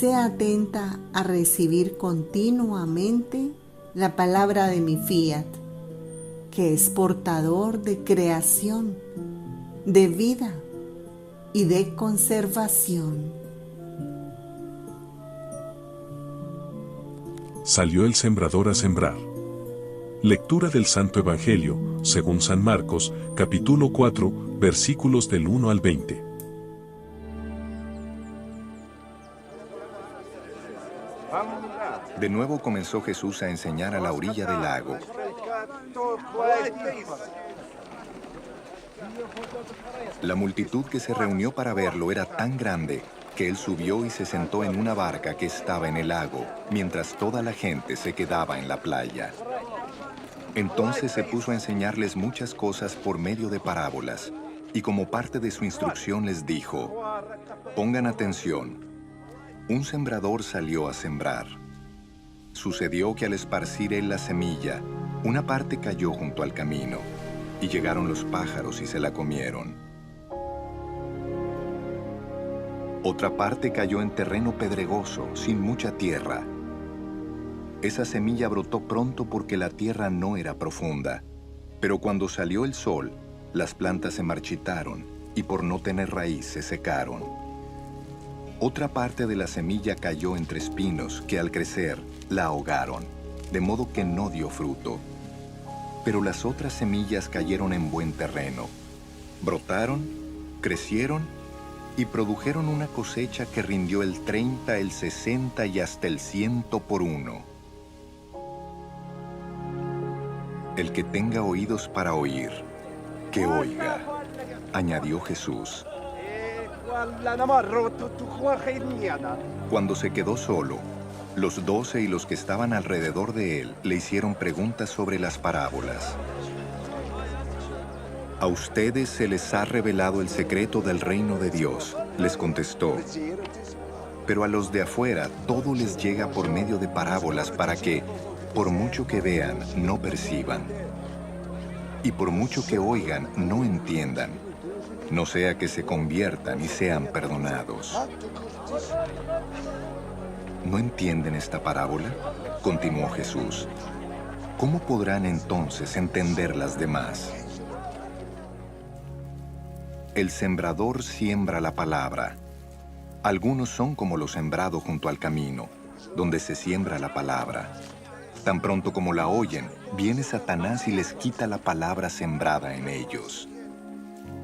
sea atenta a recibir continuamente la palabra de mi fiat, que es portador de creación, de vida y de conservación. Salió el sembrador a sembrar. Lectura del Santo Evangelio, según San Marcos, capítulo 4, versículos del 1 al 20. De nuevo comenzó Jesús a enseñar a la orilla del lago. La multitud que se reunió para verlo era tan grande que él subió y se sentó en una barca que estaba en el lago, mientras toda la gente se quedaba en la playa. Entonces se puso a enseñarles muchas cosas por medio de parábolas, y como parte de su instrucción les dijo: pongan atención. Un sembrador salió a sembrar. Sucedió que al esparcir él la semilla, una parte cayó junto al camino, y llegaron los pájaros y se la comieron. Otra parte cayó en terreno pedregoso, sin mucha tierra. Esa semilla brotó pronto porque la tierra no era profunda, pero cuando salió el sol, las plantas se marchitaron y por no tener raíz se secaron. Otra parte de la semilla cayó entre espinos que al crecer la ahogaron, de modo que no dio fruto. Pero las otras semillas cayeron en buen terreno. Brotaron, crecieron y produjeron una cosecha que rindió el 30, el 60 y hasta el 100 por uno. El que tenga oídos para oír, que oiga, añadió Jesús. Cuando se quedó solo, los 12 y los que estaban alrededor de él le hicieron preguntas sobre las parábolas. A ustedes se les ha revelado el secreto del reino de Dios, les contestó. Pero a los de afuera todo les llega por medio de parábolas para que, por mucho que vean, no perciban. Y por mucho que oigan, no entiendan. No sea que se conviertan y sean perdonados. ¿No entienden esta parábola?, continuó Jesús. ¿Cómo podrán entonces entender las demás? El sembrador siembra la palabra. Algunos son como lo sembrado junto al camino, donde se siembra la palabra. Tan pronto como la oyen, viene Satanás y les quita la palabra sembrada en ellos.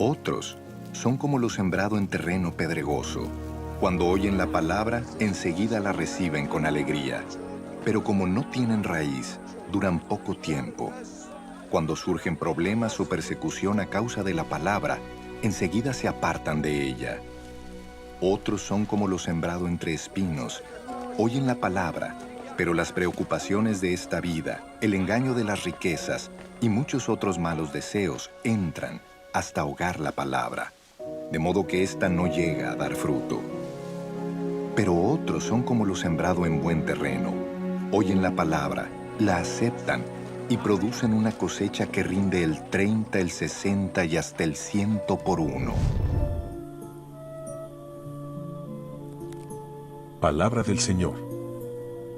Otros son como lo sembrado en terreno pedregoso. Cuando oyen la palabra, enseguida la reciben con alegría. Pero como no tienen raíz, duran poco tiempo. Cuando surgen problemas o persecución a causa de la palabra, enseguida se apartan de ella. Otros son como lo sembrado entre espinos. Oyen la palabra, pero las preocupaciones de esta vida, el engaño de las riquezas y muchos otros malos deseos entran hasta ahogar la palabra, de modo que ésta no llega a dar fruto. Pero otros son como lo sembrado en buen terreno. Oyen la palabra, la aceptan y producen una cosecha que rinde el 30, el 60 y hasta el 100 por uno. Palabra del Señor.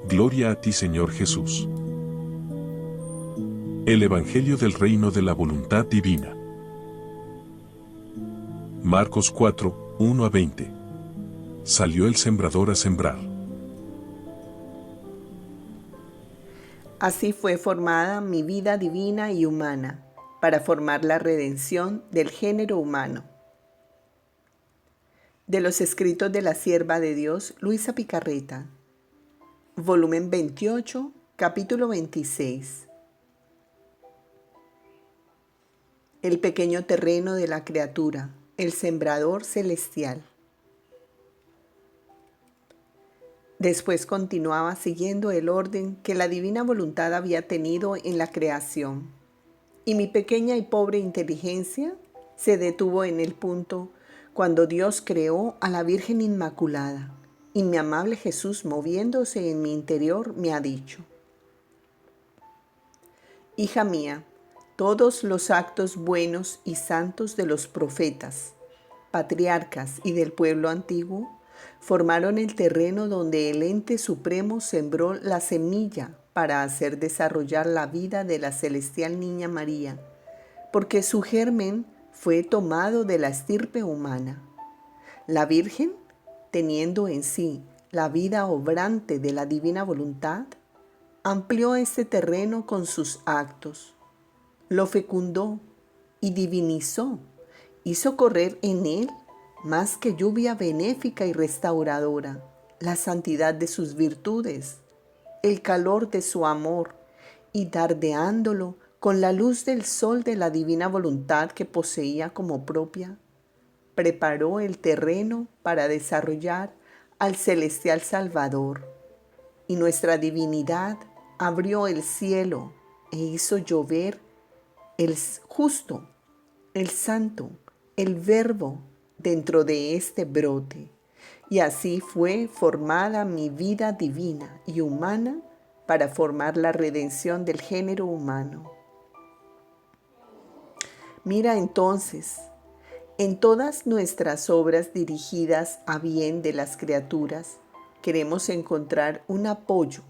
Gloria a ti, Señor Jesús. El Evangelio del Reino de la Voluntad Divina. Marcos 4, 1 a 20. Salió el sembrador a sembrar. Así fue formada mi vida divina y humana, para formar la redención del género humano. De los escritos de la sierva de Dios, Luisa Picarreta. Volumen 28, capítulo 26. El pequeño terreno de la criatura, el sembrador celestial. Después continuaba siguiendo el orden que la divina voluntad había tenido en la creación, y mi pequeña y pobre inteligencia se detuvo en el punto cuando Dios creó a la Virgen Inmaculada, y mi amable Jesús, moviéndose en mi interior, me ha dicho: hija mía, todos los actos buenos y santos de los profetas, patriarcas y del pueblo antiguo Formaron el terreno donde el ente supremo sembró la semilla para hacer desarrollar la vida de la celestial niña María, porque su germen fue tomado de la estirpe humana. La Virgen, teniendo en sí la vida obrante de la divina voluntad, amplió este terreno con sus actos, lo fecundó y divinizó, hizo correr en él más que lluvia benéfica y restauradora, la santidad de sus virtudes, el calor de su amor, y dardeándolo con la luz del sol de la divina voluntad que poseía como propia, preparó el terreno para desarrollar al celestial Salvador, y nuestra divinidad abrió el cielo e hizo llover el justo, el santo, el verbo dentro de este brote. Y así fue formada mi vida divina y humana para formar la redención del género humano. Mira entonces, en todas nuestras obras dirigidas a bien de las criaturas, queremos encontrar un apoyo,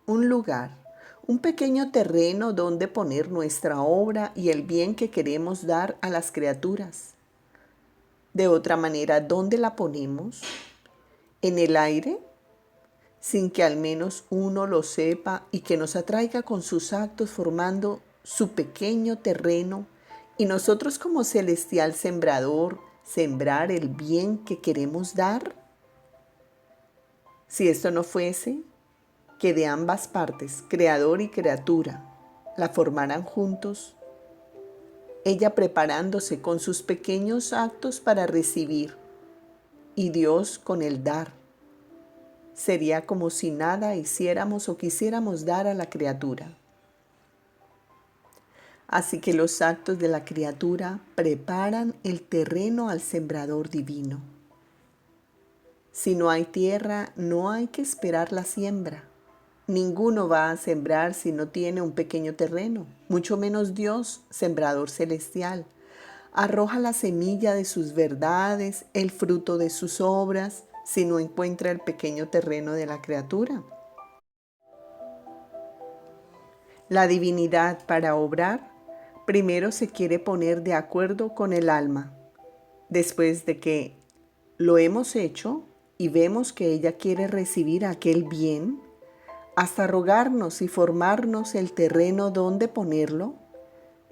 un lugar, un pequeño terreno donde poner nuestra obra y el bien que queremos dar a las criaturas. De otra manera, ¿dónde la ponemos? ¿En el aire? Sin que al menos uno lo sepa y que nos atraiga con sus actos formando su pequeño terreno y nosotros como celestial sembrador, sembrar el bien que queremos dar. Si esto no fuese, que de ambas partes, creador y criatura, la formaran juntos, ella preparándose con sus pequeños actos para recibir y Dios con el dar. Sería como si nada hiciéramos o quisiéramos dar a la criatura. Así que los actos de la criatura preparan el terreno al sembrador divino. Si no hay tierra, no hay que esperar la siembra. Ninguno va a sembrar si no tiene un pequeño terreno, mucho menos Dios, sembrador celestial. Arroja la semilla de sus verdades, el fruto de sus obras, si no encuentra el pequeño terreno de la criatura. La divinidad para obrar, primero se quiere poner de acuerdo con el alma. Después de que lo hemos hecho y vemos que ella quiere recibir aquel bien, hasta rogarnos y formarnos el terreno donde ponerlo,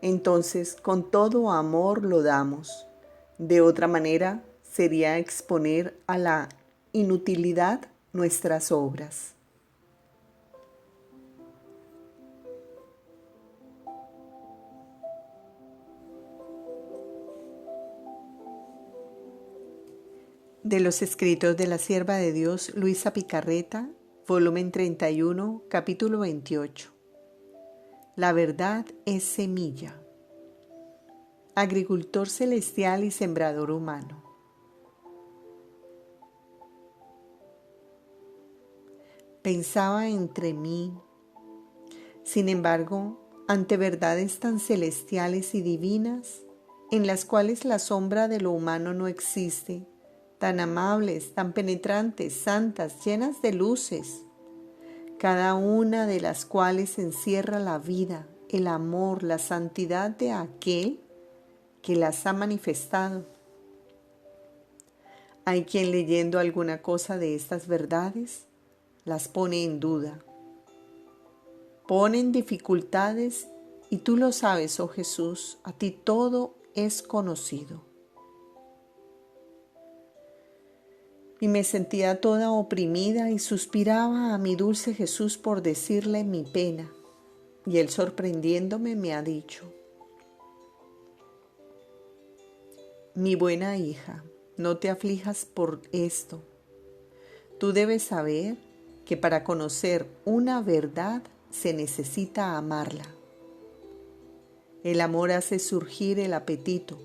entonces con todo amor lo damos. De otra manera, sería exponer a la inutilidad nuestras obras. De los escritos de la sierva de Dios Luisa Picarreta, volumen 31, capítulo 28. La verdad es semilla. Agricultor celestial y sembrador humano. Pensaba entre mí, sin embargo, ante verdades tan celestiales y divinas, en las cuales la sombra de lo humano no existe, tan amables, tan penetrantes, santas, llenas de luces, cada una de las cuales encierra la vida, el amor, la santidad de aquel que las ha manifestado. Hay quien leyendo alguna cosa de estas verdades las pone en duda, pone en dificultades y tú lo sabes, oh Jesús, a ti todo es conocido. Y me sentía toda oprimida y suspiraba a mi dulce Jesús por decirle mi pena. Y él sorprendiéndome me ha dicho: mi buena hija, no te aflijas por esto. Tú debes saber que para conocer una verdad se necesita amarla. El amor hace surgir el apetito.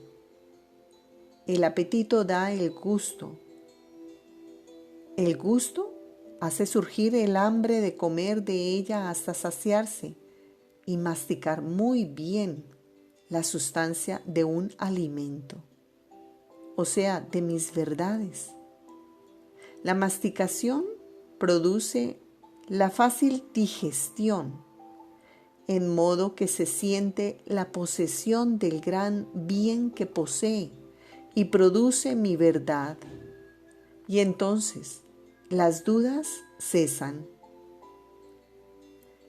El apetito da el gusto. El gusto hace surgir el hambre de comer de ella hasta saciarse y masticar muy bien la sustancia de un alimento, o sea, de mis verdades. La masticación produce la fácil digestión, en modo que se siente la posesión del gran bien que posee y produce mi verdad. Y entonces las dudas cesan.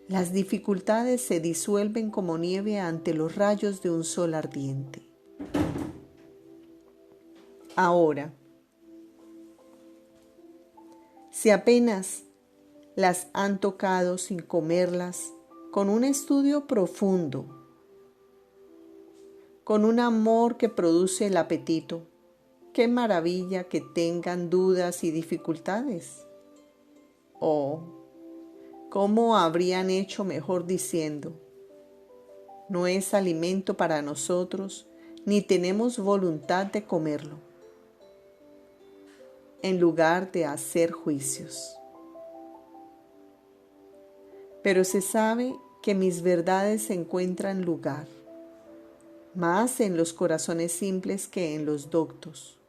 Las dificultades se disuelven como nieve ante los rayos de un sol ardiente. Ahora, si apenas las han tocado sin comerlas, con un estudio profundo, con un amor que produce el apetito, qué maravilla que tengan dudas y dificultades. Oh, ¿cómo habrían hecho mejor diciendo: no es alimento para nosotros, ni tenemos voluntad de comerlo, en lugar de hacer juicios? Pero se sabe que mis verdades encuentran lugar, más en los corazones simples que en los doctos.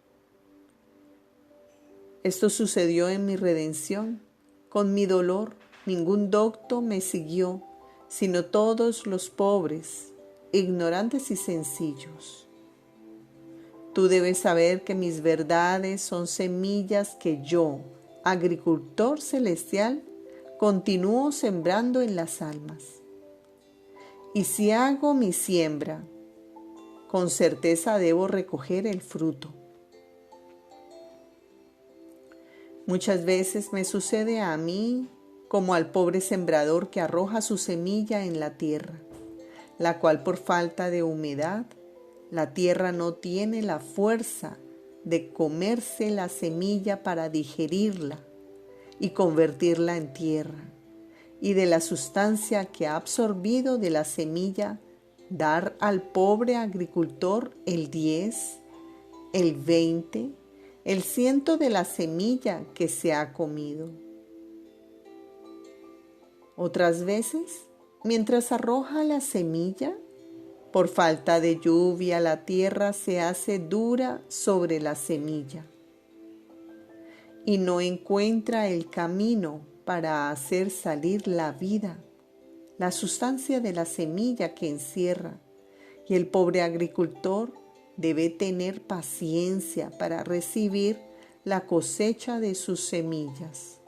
Esto sucedió en mi redención. Con mi dolor, ningún docto me siguió, sino todos los pobres, ignorantes y sencillos. Tú debes saber que mis verdades son semillas que yo, agricultor celestial, continúo sembrando en las almas. Y si hago mi siembra, con certeza debo recoger el fruto. Muchas veces me sucede a mí como al pobre sembrador que arroja su semilla en la tierra, la cual por falta de humedad, la tierra no tiene la fuerza de comerse la semilla para digerirla y convertirla en tierra, y de la sustancia que ha absorbido de la semilla dar al pobre agricultor el 10, el 20, el 100 de la semilla que se ha comido. Otras veces, mientras arroja la semilla, por falta de lluvia la tierra se hace dura sobre la semilla y no encuentra el camino para hacer salir la vida, la sustancia de la semilla que encierra, y el pobre agricultor debe tener paciencia para recibir la cosecha de sus semillas.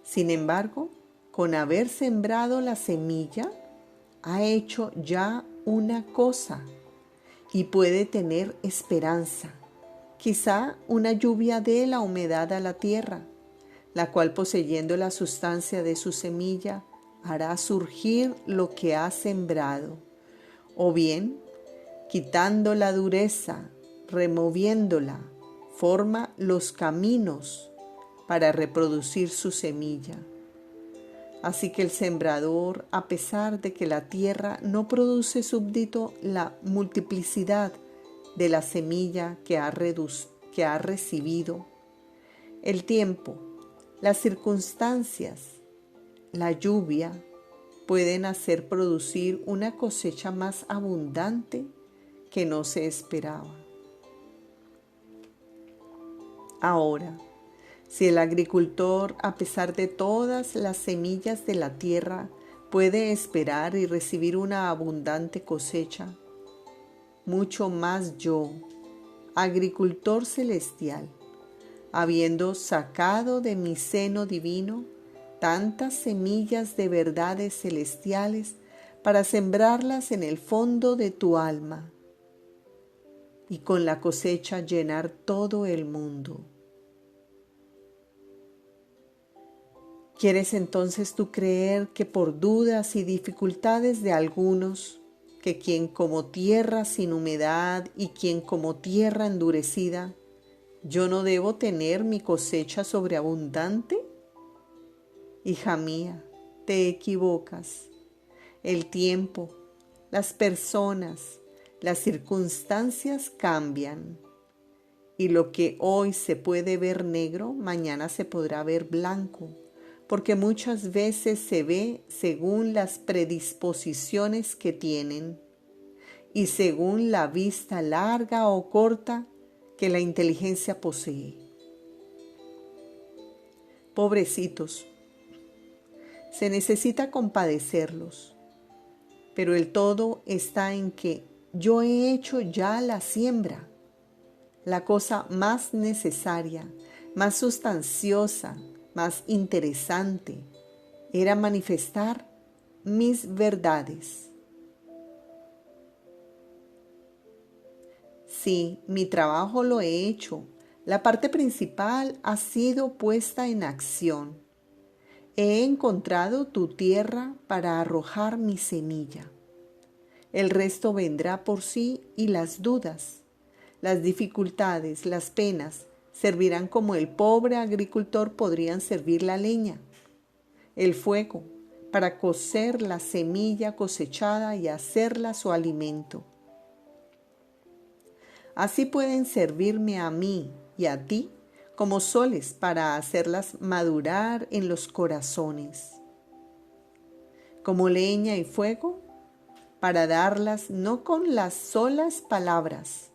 Sin embargo, con haber sembrado la semilla, ha hecho ya una cosa y puede tener esperanza. Quizá una lluvia dé la humedad a la tierra, la cual, poseyendo la sustancia de su semilla, hará surgir lo que ha sembrado. O bien, quitando la dureza, removiéndola, forma los caminos para reproducir su semilla. Así que el sembrador, a pesar de que la tierra no produce súbdito la multiplicidad de la semilla que ha recibido, el tiempo, las circunstancias, la lluvia, pueden hacer producir una cosecha más abundante que no se esperaba. Ahora, si el agricultor, a pesar de todas las semillas de la tierra, puede esperar y recibir una abundante cosecha, mucho más yo, agricultor celestial, habiendo sacado de mi seno divino tantas semillas de verdades celestiales para sembrarlas en el fondo de tu alma y con la cosecha llenar todo el mundo. ¿Quieres entonces tú creer que por dudas y dificultades de algunos, que quien como tierra sin humedad y quien como tierra endurecida, yo no debo tener mi cosecha sobreabundante? Hija mía, te equivocas. El tiempo, las personas, las circunstancias cambian, y lo que hoy se puede ver negro, mañana se podrá ver blanco, porque muchas veces se ve según las predisposiciones que tienen y según la vista larga o corta que la inteligencia posee. Pobrecitos, se necesita compadecerlos, pero el todo está en que yo he hecho ya la siembra, la cosa más necesaria, más sustanciosa, más interesante, era manifestar mis verdades. Sí, mi trabajo lo he hecho. La parte principal ha sido puesta en acción. He encontrado tu tierra para arrojar mi semilla. El resto vendrá por sí y las dudas, las dificultades, las penas servirán como el pobre agricultor podrían servir la leña, el fuego, para cocer la semilla cosechada y hacerla su alimento. Así pueden servirme a mí y a ti como soles para hacerlas madurar en los corazones, como leña y fuego, para darlas no con las solas palabras,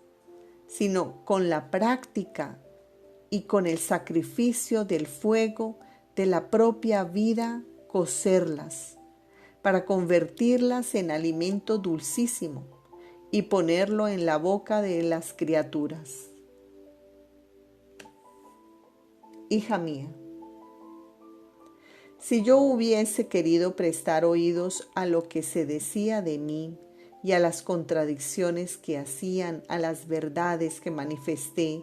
sino con la práctica y con el sacrificio del fuego de la propia vida, cocerlas, para convertirlas en alimento dulcísimo y ponerlo en la boca de las criaturas. Hija mía, si yo hubiese querido prestar oídos a lo que se decía de mí y a las contradicciones que hacían a las verdades que manifesté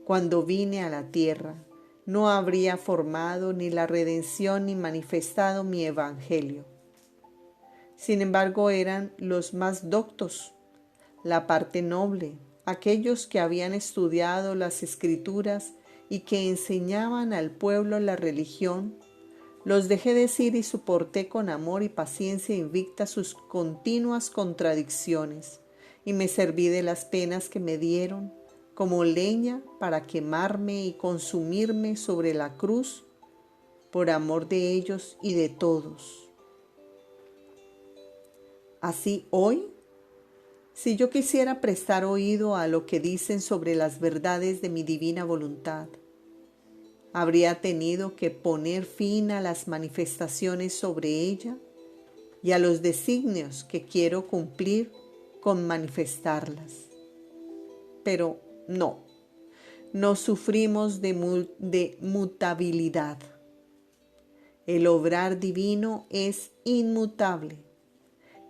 cuando vine a la tierra, no habría formado ni la redención ni manifestado mi evangelio. Sin embargo, eran los más doctos, la parte noble, aquellos que habían estudiado las Escrituras y que enseñaban al pueblo la religión. Los dejé decir y soporté con amor y paciencia invicta sus continuas contradicciones, y me serví de las penas que me dieron como leña para quemarme y consumirme sobre la cruz por amor de ellos y de todos. Así hoy, si yo quisiera prestar oído a lo que dicen sobre las verdades de mi divina voluntad, habría tenido que poner fin a las manifestaciones sobre ella y a los designios que quiero cumplir con manifestarlas. Pero no sufrimos de mutabilidad. El obrar divino es inmutable.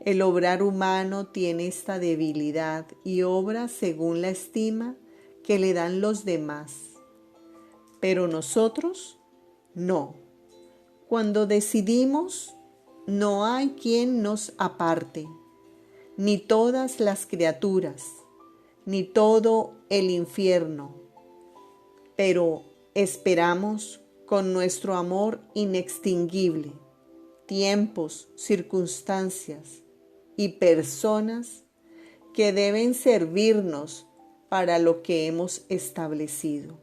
El obrar humano tiene esta debilidad y obra según la estima que le dan los demás. Pero nosotros, no. Cuando decidimos, no hay quien nos aparte, ni todas las criaturas, ni todo el infierno. Pero esperamos con nuestro amor inextinguible tiempos, circunstancias y personas que deben servirnos para lo que hemos establecido.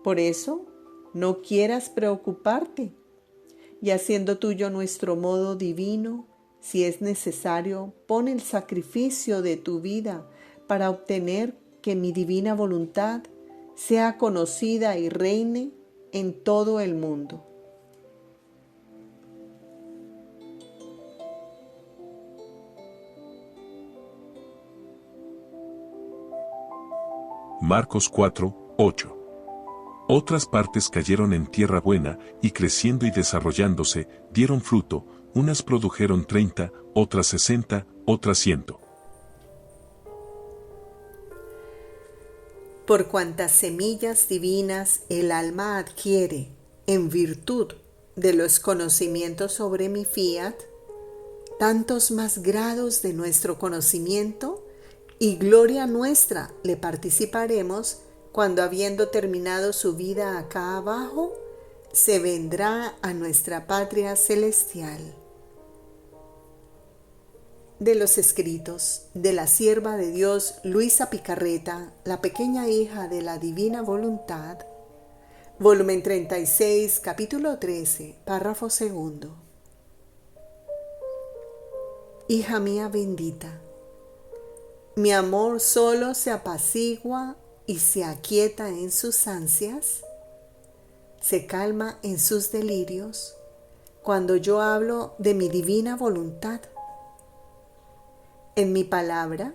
Por eso, no quieras preocuparte, y haciendo tuyo nuestro modo divino, si es necesario, pon el sacrificio de tu vida para obtener que mi divina voluntad sea conocida y reine en todo el mundo. Marcos 4:8. Otras partes cayeron en tierra buena, y creciendo y desarrollándose, dieron fruto, unas produjeron 30, otras 60, otras 100. Por cuantas semillas divinas el alma adquiere en virtud de los conocimientos sobre mi fiat, tantos más grados de nuestro conocimiento y gloria nuestra le participaremos cuando, habiendo terminado su vida acá abajo, se vendrá a nuestra patria celestial. De los escritos de la sierva de Dios Luisa Picarreta, la pequeña hija de la Divina Voluntad, volumen 36, capítulo 13, párrafo 2. Hija mía bendita, Mi amor solo se apacigua y se aquieta en sus ansias, se calma en sus delirios cuando yo hablo de mi divina voluntad. En mi palabra,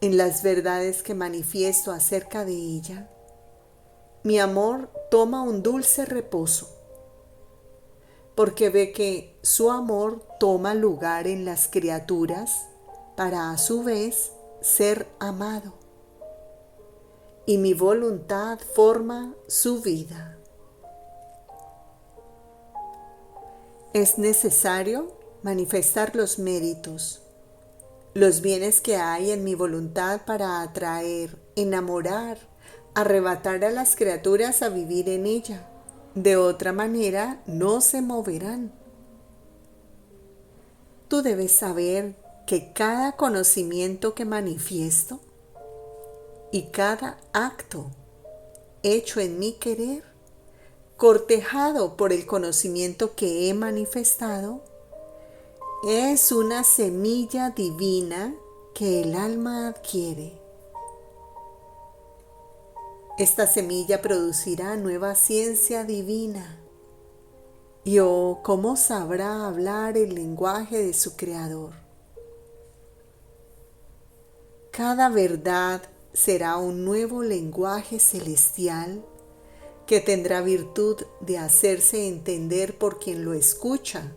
en las verdades que manifiesto acerca de ella, mi amor toma un dulce reposo, porque ve que su amor toma lugar en las criaturas para a su vez ser amado, y mi voluntad forma su vida. Es necesario manifestar los méritos, los bienes que hay en mi voluntad para atraer, enamorar, arrebatar a las criaturas a vivir en ella. De otra manera no se moverán. Tú debes saber que cada conocimiento que manifiesto y cada acto hecho en mi querer, cortejado por el conocimiento que he manifestado, es una semilla divina que el alma adquiere. Esta semilla producirá nueva ciencia divina. Y oh, ¿cómo sabrá hablar el lenguaje de su Creador? Cada verdad será un nuevo lenguaje celestial que tendrá virtud de hacerse entender por quien lo escucha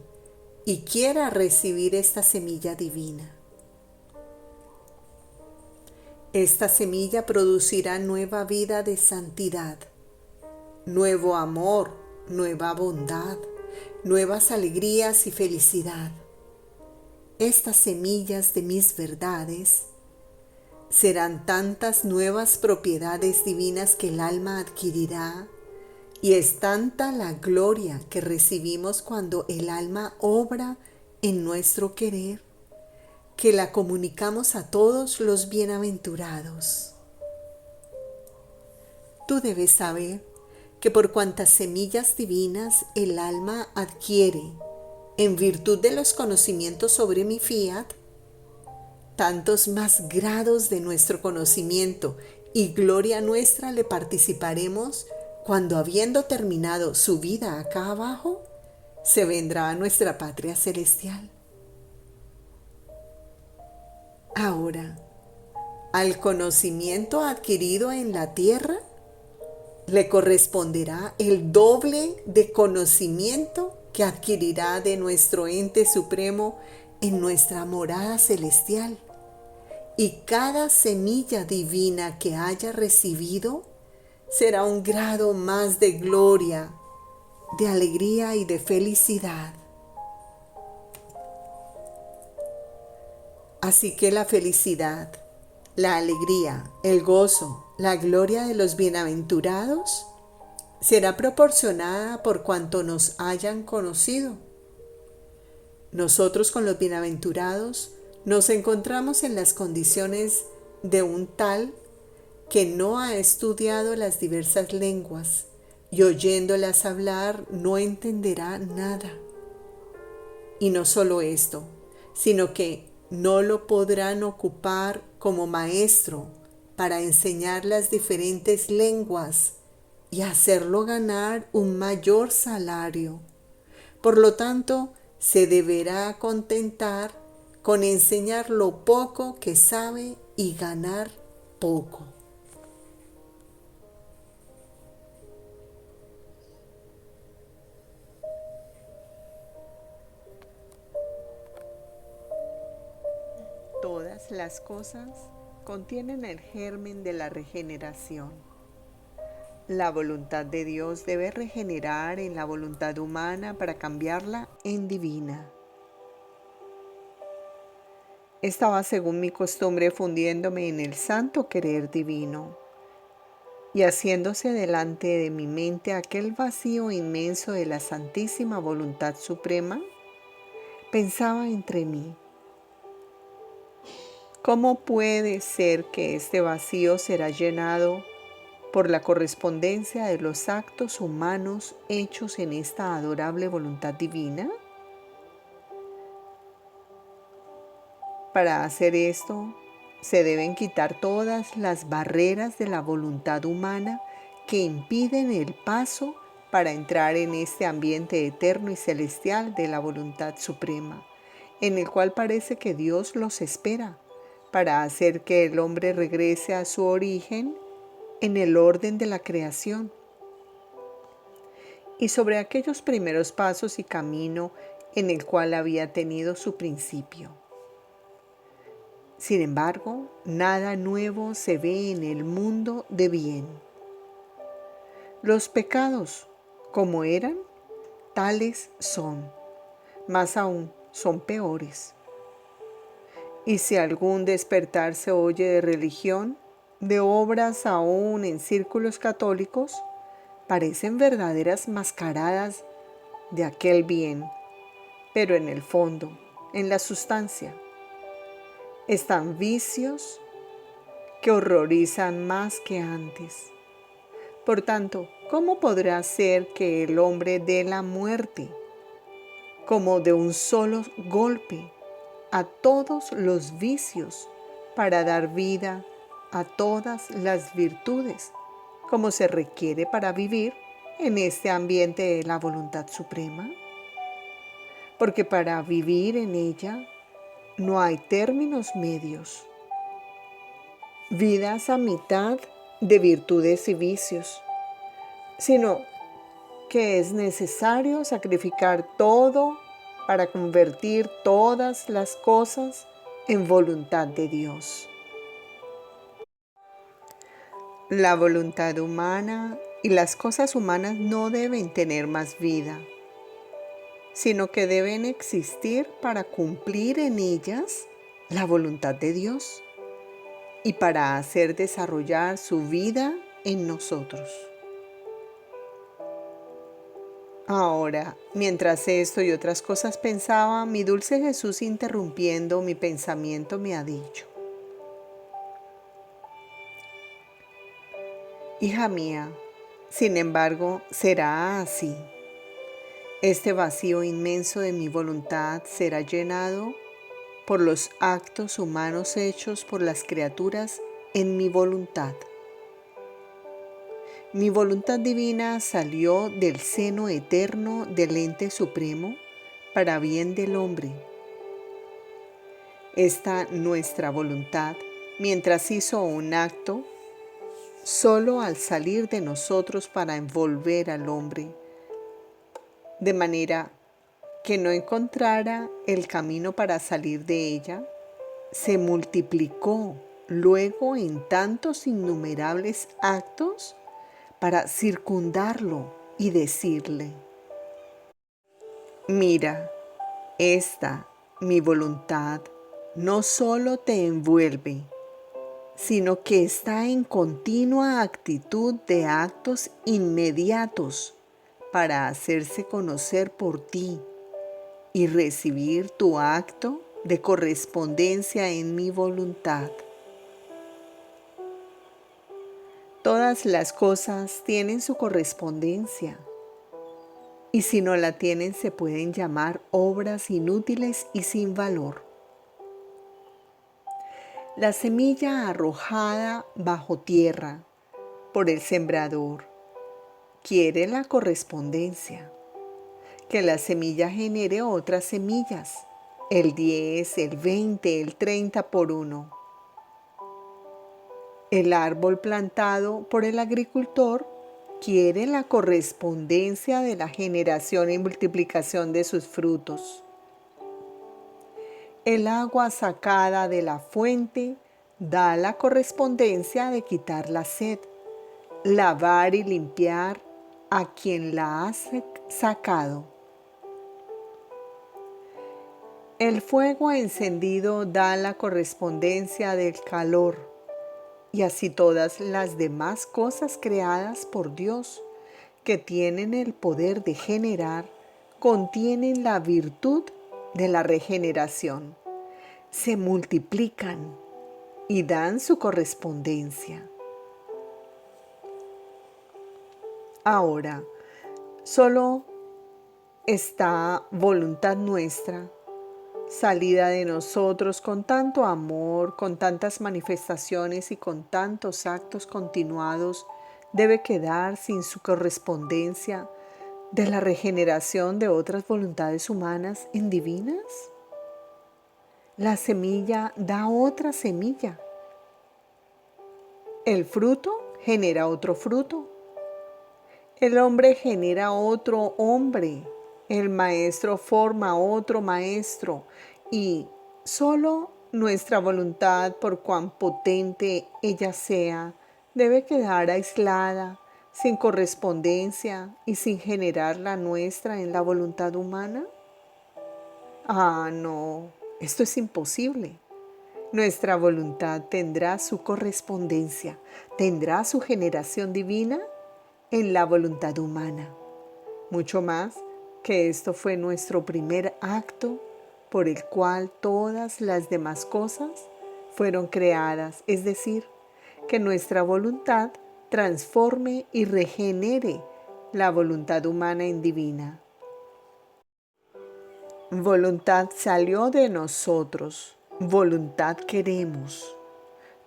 y quiera recibir esta semilla divina. Esta semilla producirá nueva vida de santidad, nuevo amor, nueva bondad, nuevas alegrías y felicidad. Estas semillas de mis verdades serán tantas nuevas propiedades divinas que el alma adquirirá, y es tanta la gloria que recibimos cuando el alma obra en nuestro querer, que la comunicamos a todos los bienaventurados. Tú debes saber que por cuantas semillas divinas el alma adquiere en virtud de los conocimientos sobre mi fiat, tantos más grados de nuestro conocimiento y gloria nuestra le participaremos cuando, habiendo terminado su vida acá abajo, se vendrá a nuestra patria celestial. Ahora, al conocimiento adquirido en la tierra, le corresponderá el doble de conocimiento que adquirirá de nuestro ente supremo en nuestra morada celestial. Y cada semilla divina que haya recibido será un grado más de gloria, de alegría y de felicidad. Así que la felicidad, la alegría, el gozo, la gloria de los bienaventurados será proporcionada por cuanto nos hayan conocido. Nosotros con los bienaventurados nos encontramos en las condiciones de un tal que no ha estudiado las diversas lenguas y oyéndolas hablar no entenderá nada. Y no solo esto, sino que no lo podrán ocupar como maestro para enseñar las diferentes lenguas y hacerlo ganar un mayor salario. Por lo tanto, se deberá contentar con enseñar lo poco que sabe y ganar poco. Todas las cosas contienen el germen de la regeneración. La voluntad de Dios debe regenerar en la voluntad humana para cambiarla en divina. Estaba, según mi costumbre, fundiéndome en el santo querer divino y haciéndose delante de mi mente aquel vacío inmenso de la santísima voluntad suprema, pensaba entre mí: ¿cómo puede ser que este vacío será llenado por la correspondencia de los actos humanos hechos en esta adorable voluntad divina? Para hacer esto, Se deben quitar todas las barreras de la voluntad humana que impiden el paso para entrar en este ambiente eterno y celestial de la voluntad suprema, en el cual parece que Dios los espera para hacer que el hombre regrese a su origen en el orden de la creación. Y sobre aquellos primeros pasos y camino en el cual había tenido su principio. Sin embargo, nada nuevo se ve en el mundo de bien. Los pecados, como eran, tales son, más aún son peores. Y si algún despertar se oye de religión, de obras aún en círculos católicos, parecen verdaderas mascaradas de aquel bien, pero en el fondo, en la sustancia, están vicios que horrorizan más que antes. Por tanto, ¿cómo podrá ser que el hombre dé la muerte, como de un solo golpe, a todos los vicios para dar vida a todas las virtudes, como se requiere para vivir en este ambiente de la voluntad suprema? Porque para vivir en ella no hay términos medios. Vidas a mitad de virtudes y vicios, sino que es necesario sacrificar todo para convertir todas las cosas en voluntad de Dios. La voluntad humana y las cosas humanas no deben tener más vida, sino que deben existir para cumplir en ellas la voluntad de Dios y para hacer desarrollar su vida en nosotros. Ahora, mientras esto y otras cosas pensaba, mi dulce Jesús, interrumpiendo mi pensamiento, me ha dicho: hija mía, sin embargo, será así. Este vacío inmenso de mi voluntad será llenado por los actos humanos hechos por las criaturas en mi voluntad. Mi voluntad divina salió del seno eterno del ente supremo para bien del hombre. Esta nuestra voluntad, mientras hizo un acto, solo al salir de nosotros para envolver al hombre, de manera que no encontrara el camino para salir de ella, se multiplicó luego en tantos innumerables actos para circundarlo y decirle: mira, esta, mi voluntad, no solo te envuelve, sino que está en continua actitud de actos inmediatos para hacerse conocer por ti y recibir tu acto de correspondencia en mi voluntad. Todas las cosas tienen su correspondencia, y si no la tienen se pueden llamar obras inútiles y sin valor. La semilla arrojada bajo tierra por el sembrador quiere la correspondencia, que la semilla genere otras semillas, el 10, el 20, el 30 por uno. El árbol plantado por el agricultor quiere la correspondencia de la generación y multiplicación de sus frutos. El agua sacada de la fuente da la correspondencia de quitar la sed, lavar y limpiar a quien la ha sacado. El fuego encendido da la correspondencia del calor, y así todas las demás cosas creadas por Dios que tienen el poder de generar, contienen la virtud de la regeneración, se multiplican y dan su correspondencia. Ahora, solo esta voluntad nuestra salida de nosotros con tanto amor, con tantas manifestaciones y con tantos actos continuados, debe quedar sin su correspondencia de la regeneración de otras voluntades humanas en divinas? La semilla da otra semilla. El fruto genera otro fruto. El hombre genera otro hombre. El maestro forma otro maestro. Y solo nuestra voluntad, por cuán potente ella sea, debe quedar aislada, sin correspondencia y sin generar la nuestra en la voluntad humana. Ah, no, esto es imposible. Nuestra voluntad tendrá su correspondencia, tendrá su generación divina en la voluntad humana. Mucho más que esto fue nuestro primer acto por el cual todas las demás cosas fueron creadas, es decir, que nuestra voluntad transforme y regenere la voluntad humana en divina. Voluntad salió de nosotros, voluntad queremos.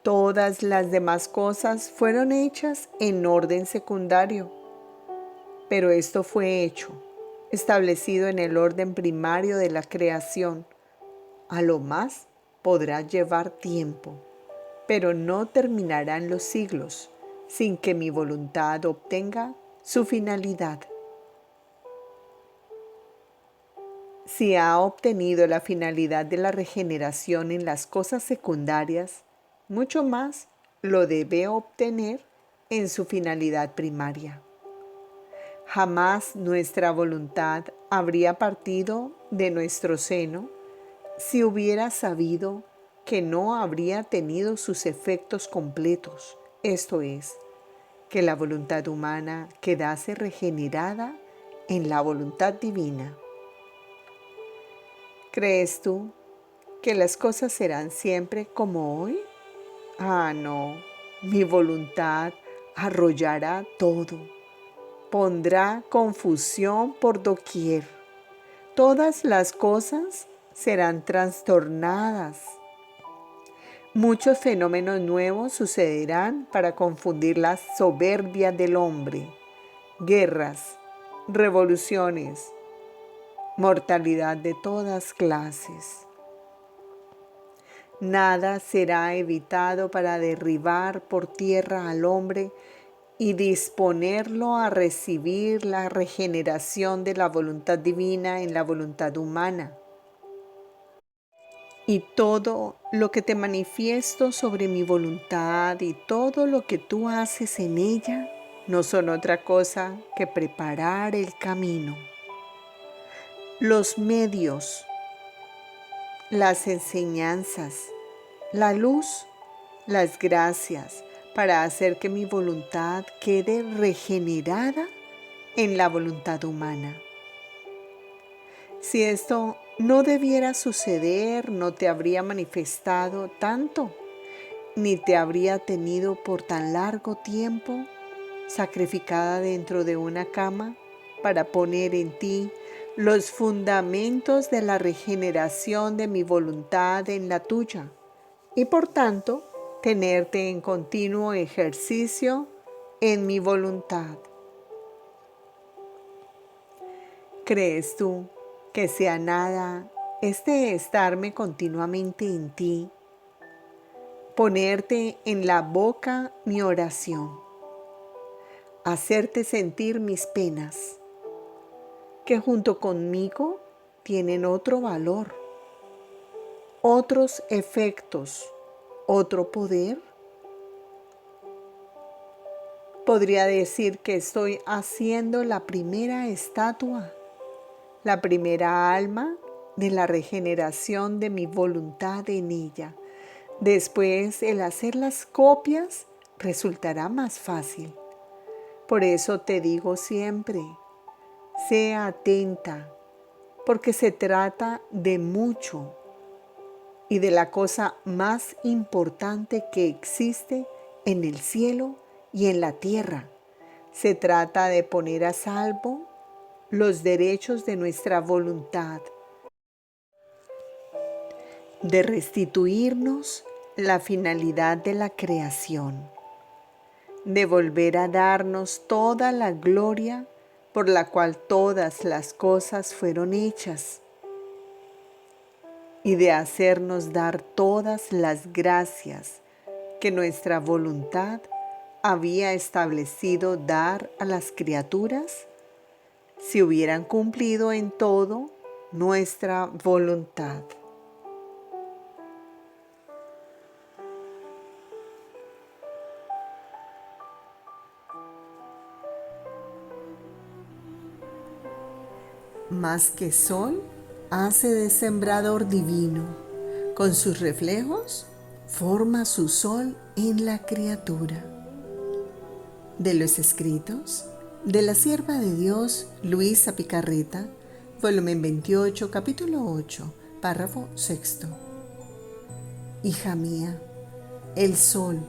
Todas las demás cosas fueron hechas en orden secundario, pero esto fue hecho, establecido en el orden primario de la creación. A lo más podrá llevar tiempo, pero no terminarán los siglos sin que mi voluntad obtenga su finalidad. Si ha obtenido la finalidad de la regeneración en las cosas secundarias, mucho más lo debe obtener en su finalidad primaria. Jamás nuestra voluntad habría partido de nuestro seno si hubiera sabido que no habría tenido sus efectos completos, esto es, que la voluntad humana quedase regenerada en la voluntad divina. ¿Crees tú que las cosas serán siempre como hoy? Ah, no, mi voluntad arrollará todo, pondrá confusión por doquier. Todas las cosas serán trastornadas. Muchos fenómenos nuevos sucederán para confundir la soberbia del hombre. Guerras, revoluciones, mortalidad de todas clases. Nada será evitado para derribar por tierra al hombre y disponerlo a recibir la regeneración de la voluntad divina en la voluntad humana. Y todo lo que te manifiesto sobre mi voluntad y todo lo que tú haces en ella no son otra cosa que preparar el camino. Los medios, las enseñanzas, la luz, las gracias para hacer que mi voluntad quede regenerada en la voluntad humana. Si esto no debiera suceder, no te habría manifestado tanto, ni te habría tenido por tan largo tiempo sacrificada dentro de una cama para poner en ti los fundamentos de la regeneración de mi voluntad en la tuya y por tanto tenerte en continuo ejercicio en mi voluntad. ¿Crees tú que sea nada este estarme continuamente en ti, ponerte en la boca mi oración, hacerte sentir mis penas, que junto conmigo tienen otro valor, otros efectos, otro poder? Podría decir que estoy haciendo la primera estatua, la primera alma de la regeneración de mi voluntad en ella. Después, el hacer las copias resultará más fácil. Por eso te digo siempre, sea atenta, porque se trata de mucho y de la cosa más importante que existe en el cielo y en la tierra. Se trata de poner a salvo los derechos de nuestra voluntad. de restituirnos la finalidad de la creación, de volver a darnos toda la gloria por la cual todas las cosas fueron hechas, y de hacernos dar todas las gracias que nuestra voluntad había establecido dar a las criaturas si hubieran cumplido en todo nuestra voluntad. Más que sol, hace de sembrador divino. Con sus reflejos, forma su sol en la criatura. De los escritos de la sierva de Dios, Luisa Picarreta, volumen 28, capítulo 8, párrafo 6. Hija mía, el sol,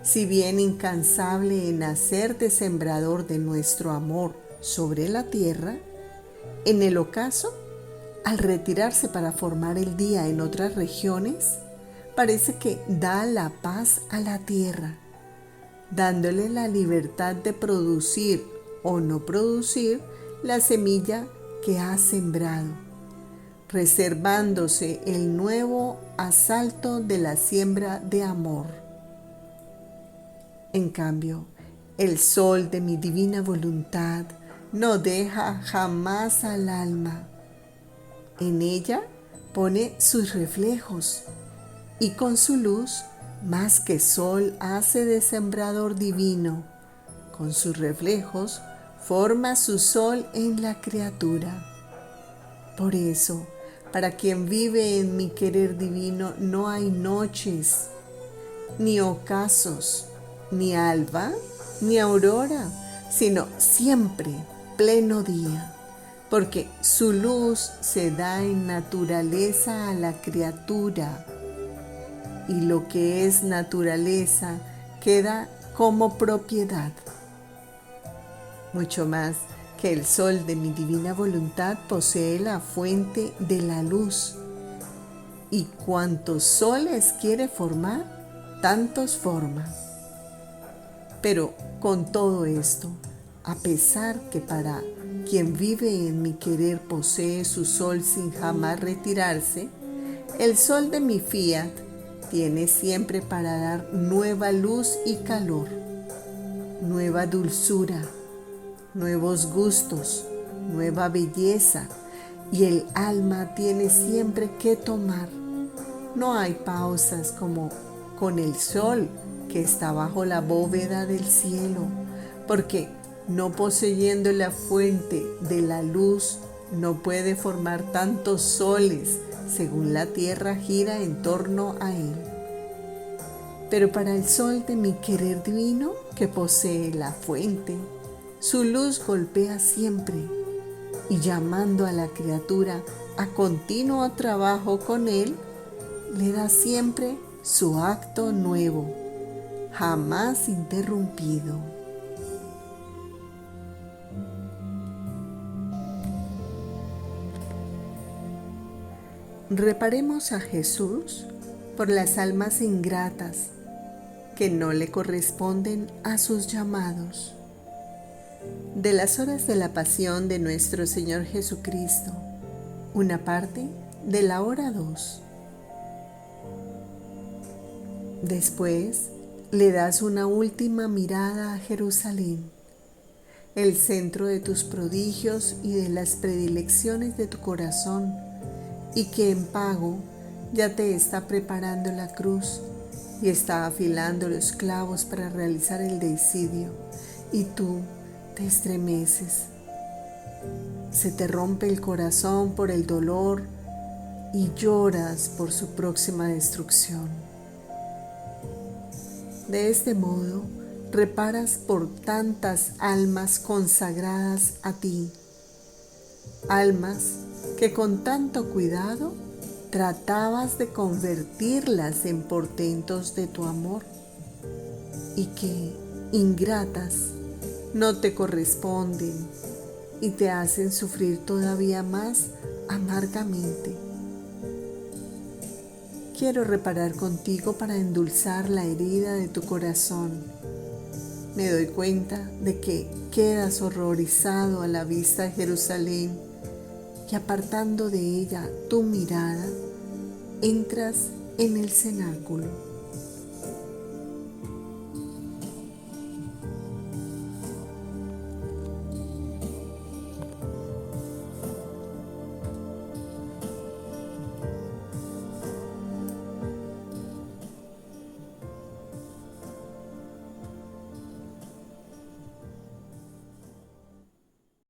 si bien incansable en hacer de sembrador de nuestro amor sobre la tierra, en el ocaso, al retirarse para formar el día en otras regiones, parece que da la paz a la tierra, dándole la libertad de producir o no producir la semilla que ha sembrado, reservándose el nuevo asalto de la siembra de amor. En cambio, el sol de mi divina voluntad no deja jamás al alma. En ella pone sus reflejos y con su luz, más que sol, hace de sembrador divino. Con sus reflejos, forma su sol en la criatura. Por eso, para quien vive en mi querer divino, no hay noches, ni ocasos, ni alba, ni aurora, sino siempre pleno día, porque su luz se da en naturaleza a la criatura, y lo que es naturaleza queda como propiedad. Mucho más que el sol de mi divina voluntad posee la fuente de la luz, y cuantos soles quiere formar, tantos forma. Pero con todo esto, a pesar que para quien vive en mi querer posee su sol sin jamás retirarse, el sol de mi fiat tiene siempre para dar nueva luz y calor, nueva dulzura, nuevos gustos, nueva belleza, y el alma tiene siempre que tomar. No hay pausas como con el sol que está bajo la bóveda del cielo, porque no poseyendo la fuente de la luz, no puede formar tantos soles según la tierra gira en torno a él. Pero para el sol de mi querer divino, que posee la fuente, su luz golpea siempre, y llamando a la criatura a continuo trabajo con él, le da siempre su acto nuevo, jamás interrumpido. Reparemos a Jesús por las almas ingratas que no le corresponden a sus llamados. De las horas de la pasión de nuestro Señor Jesucristo, una parte de la hora 2. Después le das una última mirada a Jerusalén, el centro de tus prodigios y de las predilecciones de tu corazón, y que en pago ya te está preparando la cruz y está afilando los clavos para realizar el deicidio, y tú te estremeces. Se te rompe el corazón por el dolor y lloras por su próxima destrucción. De este modo, reparas por tantas almas consagradas a ti, almas que con tanto cuidado tratabas de convertirlas en portentos de tu amor, y que, ingratas, no te corresponden y te hacen sufrir todavía más amargamente. quiero reparar contigo para endulzar la herida de tu corazón. Me doy cuenta de que quedas horrorizado a la vista de Jerusalén y apartando de ella tu mirada, entras en el cenáculo.